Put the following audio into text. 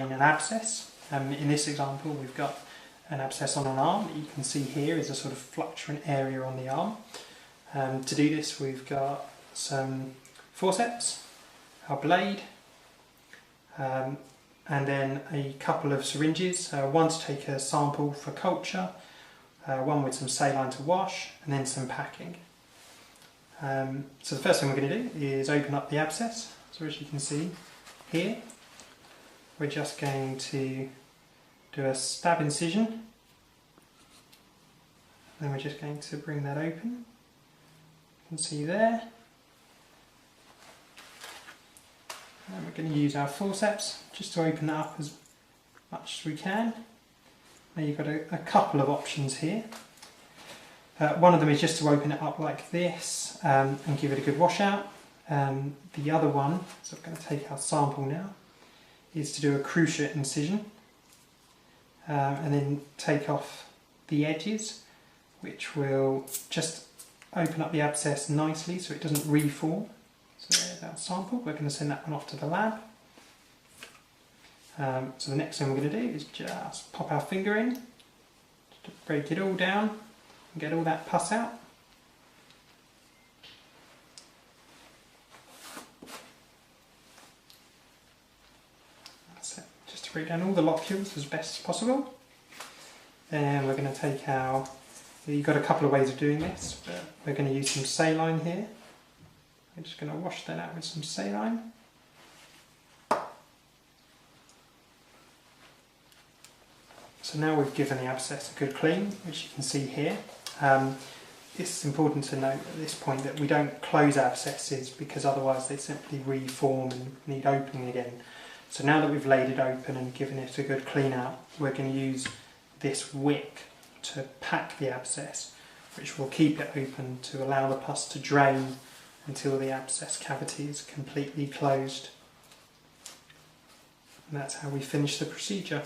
an abscess. In this example we've got an abscess on an arm that you can see here is a sort of fluctuant area on the arm. To do this we've got some forceps, our blade, and then a couple of syringes, one to take a sample for culture, one with some saline to wash, and then some packing. So the first thing we're going to do is open up the abscess. So as you can see here, we're just going to do a stab incision, then we're just going to bring that open. You can see there. And we're going to use our forceps just to open that up as much as we can. Now you've got a couple of options here. One of them is just to open it up like this and give it a good wash out. The other one, so I'm going to take our sample now, is to do a cruciate incision and then take off the edges, which will just open up the abscess nicely so it doesn't reform. So there's our sample. We're going to send that one off to the lab. So the next thing we're going to do is just pop our finger in, just to break it all down and get all that pus out. That's it. Just to break down all the locules as best as possible. Then we're going to take our, you've got a couple of ways of doing this, but we're going to use some saline here. I'm just going to wash that out with some saline. So now we've given the abscess a good clean, which you can see here. It's important to note at this point that we don't close abscesses because otherwise they simply reform and need opening again. So now that we've laid it open and given it a good clean out, we're going to use this wick to pack the abscess, which will keep it open to allow the pus to drain until the abscess cavity is completely closed. And that's how we finish the procedure.